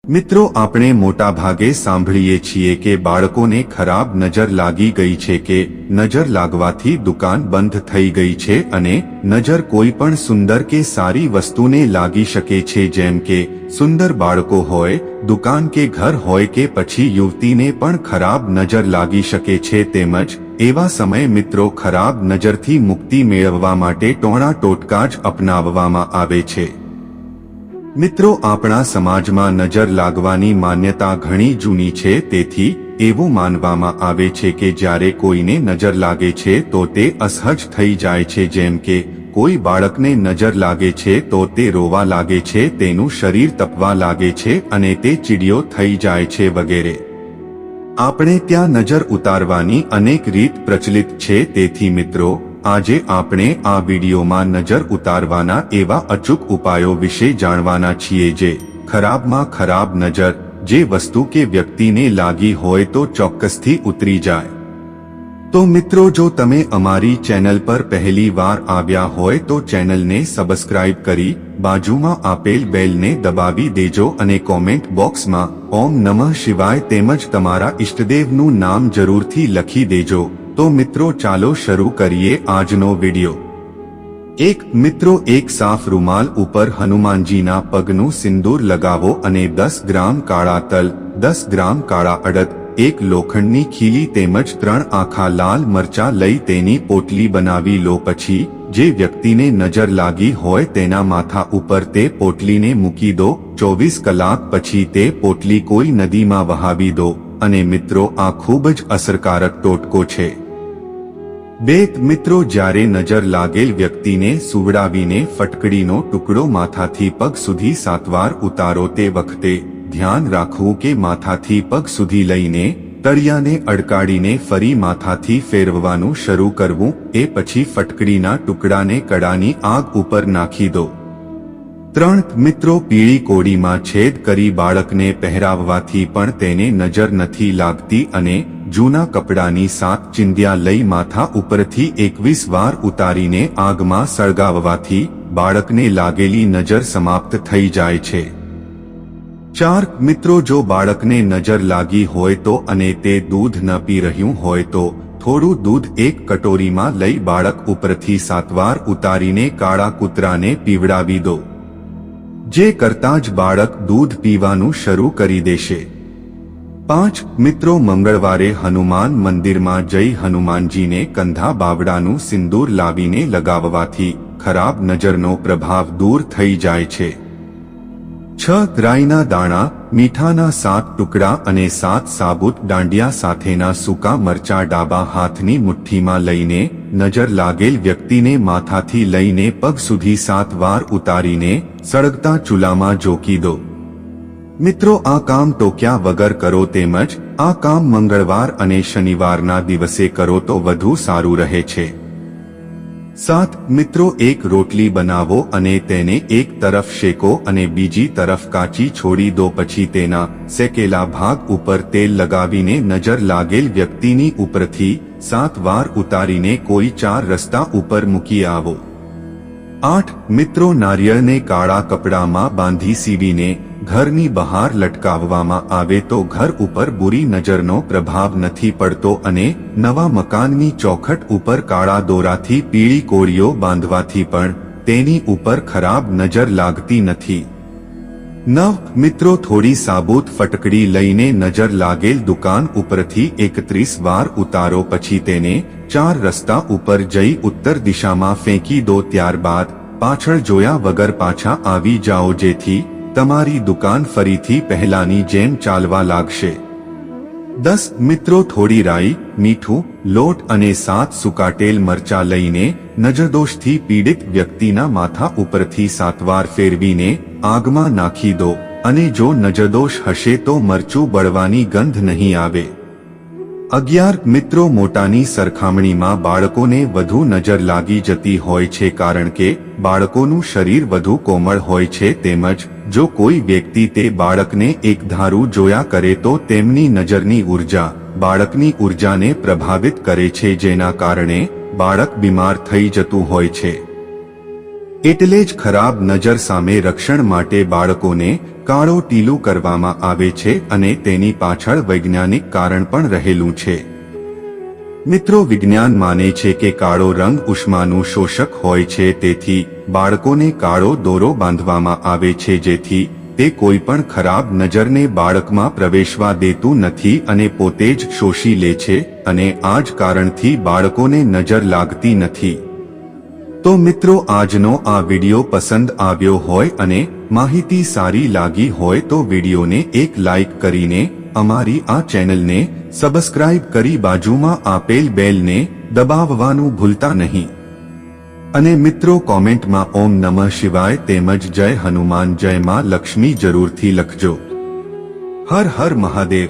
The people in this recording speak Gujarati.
મિત્રો, આપણે મોટા ભાગે સાંભળીએ છીએ કે બાળકોને ખરાબ નજર લાગી ગઈ છે કે નજર લાગવાથી દુકાન બંધ થઈ ગઈ છે અને નજર કોઈ પણ સુંદર કે સારી વસ્તુને લાગી શકે છે, જેમ કે સુંદર બાળકો હોય, દુકાન કે ઘર હોય કે પછી યુવતીને પણ ખરાબ નજર લાગી શકે છે। તેમજ એવા સમયે મિત્રો ખરાબ નજરથી મુક્તિ મેળવવા માટે ટોણા ટોટકા જ અપનાવવામાં આવે છે। મિત્રો, આપણા સમાજમાં નજર લાગવાની માન્યતા ઘણી જૂની છે। તેથી એવું માનવામાં આવે છે કે જ્યારે કોઈને નજર લાગે છે તો તે અસહજ થઈ જાય છે, જેમ કે કોઈ બાળકને નજર લાગે છે તો તે રોવા લાગે છે, તેનું શરીર તપવા લાગે છે અને તે ચીડિયો થઈ જાય છે વગેરે। આપણે ત્યાં નજર ઉતારવાની અનેક રીત પ્રચલિત છે। તેથી મિત્રો, આજે આપણે આ વિડીયોમાં નજર ઉતારવાના એવા અચૂક ઉપાયો વિશે જાણવાના છીએ જે ખરાબમાં ખરાબ નજર જે વસ્તુ કે વ્યક્તિને લાગી હોય તો ચોક્કસથી ઉતરી જાય। તો મિત્રો, જો તમે અમારી ચેનલ પર પહેલી વાર આવ્યા હોય તો ચેનલને સબસ્ક્રાઇબ કરી બાજુમાં આપેલ બેલને દબાવી દેજો અને કોમેન્ટ બોક્સમાં ઓમ નમઃ શિવાય તેમજ તમારા ઇષ્ટદેવનું નામ જરૂરથી લખી દેજો। તો મિત્રો, ચાલો શરૂ કરીએ આજનો વિડિયો। મિત્રો, એક સાફ રૂમાલ ઉપર હનુમાનજીના પગનું સિંદૂર લગાવો અને 10 ગ્રામ કાળા તલ, 10 ગ્રામ કાળા અડદ, એક લોખંડની ખીલી તેમજ 3 આખા લાલ મરચાં લઈ તેની પોટલી બનાવી લો। પછી જે વ્યક્તિને નજર લાગી હોય તેના માથા ઉપર તે પોટલીને મૂકી દો। 24 કલાક પછી તે પોટલી કોઈ નદીમાં વહાવી દો અને મિત્રો, આ ખૂબ જ અસરકારક ટોટકો છે। મિત્રો, જ્યારે નજર લાગેલ વ્યક્તિને સુવડાવીને ફટકડીનો ટુકડો માથાથી પગ સુધી 7 વાર ઉતારો। તે વખતે ધ્યાન રાખવું કે માથાથી પગ સુધી લઈને તળિયાને અડકાડીને ફરી માથાથી ફેરવવાનું શરૂ કરવું। એ પછી ફટકડીના ટુકડાને કડાની આગ ઉપર નાખી દો। મિત્રો, પીળી કોડીમાં છેદ કરી બાળકને પહેરાવવાથી પણ તેને નજર નથી લાગતી અને જૂના કપડાની 7 ચિંધિયા લઈ માથા ઉપરથી 21 વાર ઉતારીને આગમાં સળગાવવાથી બાળકને લાગેલી નજર સમાપ્ત થઈ જાય છે। મિત્રો, જો બાળકને નજર લાગી હોય તો અને તે દૂધ ન પી રહ્યું હોય તો થોડું દૂધ એક કટોરીમાં લઈ બાળક ઉપરથી 7 વાર ઉતારીને કાળા કૂતરાને પીવડાવી દો। જે કરતાં જ બાળક દૂધ પીવાનું શરૂ કરી દેશે। મિત્રો, મંગળવારે હનુમાન મંદિરમાં જઈ હનુમાનજીને કંધા બાવડાનું સિંદૂર લાવીને લગાવવાથી ખરાબ નજરનો પ્રભાવ દૂર થઈ જાય છે। રાઈના દાણા, મીઠાના 7 ટુકડા અને 7 સાબુત દાંડિયા સાથેના સૂકા મરચાં ડાબા હાથની મુઠ્ઠીમાં લઈને નજર લાગેલ વ્યક્તિને માથાથી લઈને પગ સુધી 7 વાર ઉતારીને સળગતા ચૂલામાં ઝોકી દો। મિત્રો, આ કામ ટોક્યા વગર કરો તેમજ આ કામ મંગળવાર અને શનિવારના દિવસે કરો તો વધુ સારું રહે છે। મિત્રો, એક રોટલી બનાવો અને તેને એક તરફ શેકો અને બીજી તરફ કાચી છોડી દો। પછી તેના શેકેલા ભાગ ઉપર તેલ લગાવીને નજર લાગેલ વ્યક્તિની ઉપરથી 7 વાર ઉતારીને કોઈ 4 રસ્તા ઉપર મૂકી આવો। મિત્રો, નારિયેળને કાળા કપડામાં બાંધી સીવીને ઘરની બહાર લટકાવવામાં આવે તો ઘર ઉપર બુરી નજરનો પ્રભાવ નથી પડતો અને નવા મકાનની ચોખટ ઉપર કાળા દોરાથી પીળી કોળીઓ બાંધવાથી પણ તેની ઉપર ખરાબ નજર લાગતી નથી। મિત્રો, થોડી સાબુત ફટકડી લઈને નજર લાગેલ દુકાન ઉપરથી 31 વાર ઉતારો। પછી તેને 4 રસ્તા ઉપર જઈ ઉત્તર દિશામાં ફેંકી દો। ત્યારબાદ પાછળ જોયા વગર પાછા આવી જાઓ, જેથી તમારી દુકાન ફરીથી પહેલાની જેમ ચાલવા લાગશે। મિત્રો, થોડી રાઈ, મીઠું, લોટ અને 7 સુકાટેલ મરચાં લઈને નજરદોષથી પીડિત વ્યક્તિના માથા ઉપરથી 7 વાર ફેરવીને આગમાં નાખી દો અને જો નજરદોષ હશે તો મરચું બળવાની ગંધ નહીં આવે। મિત્રો, મોટાની સરખામણીમાં બાળકોને વધુ નજર લાગી જતી હોય છે કારણ કે બાળકોનું શરીર વધુ કોમળ હોય છે। તેમજ જો કોઈ વ્યક્તિ તે બાળકને એકધારું જોયા કરે તો તેમની નજરની ઉર્જા બાળકની ઉર્જાને પ્રભાવિત કરે છે, જેના કારણે બાળક બીમાર થઈ જતું હોય છે। એટલે જ ખરાબ નજર સામે રક્ષણ માટે બાળકોને કાળો ટીલું કરવામાં આવે છે અને તેની પાછળ વૈજ્ઞાનિક કારણ પણ રહેલું છે. મિત્રો, વિજ્ઞાન માને છે કે કાળો રંગ ઉષ્માનું શોષક હોય છે, તેથી બાળકોને કાળો દોરો બાંધવામાં આવે છે જેથી તે કોઈ પણ ખરાબ નજરને બાળકમાં પ્રવેશવા દેતું નથી અને પોતે જ શોષી લે છે અને આ જ કારણથી બાળકોને નજર લાગતી નથી. તો મિત્રો, આજનો આ વિડિયો પસંદ આવ્યો હોય અને માહિતી સારી લાગી હોય તો વિડિયોને એક લાઈક કરીને અમારી આ ચેનલને સબસ્ક્રાઇબ કરી બાજુમાં આપેલ બેલને દબાવવાનું ભૂલતા નહીં. અને મિત્રો, કોમેન્ટમાં ઓમ નમઃ શિવાય તેમજ જય હનુમાન જય માં લક્ષ્મી જરૂરથી લખજો. હર હર મહાદેવ.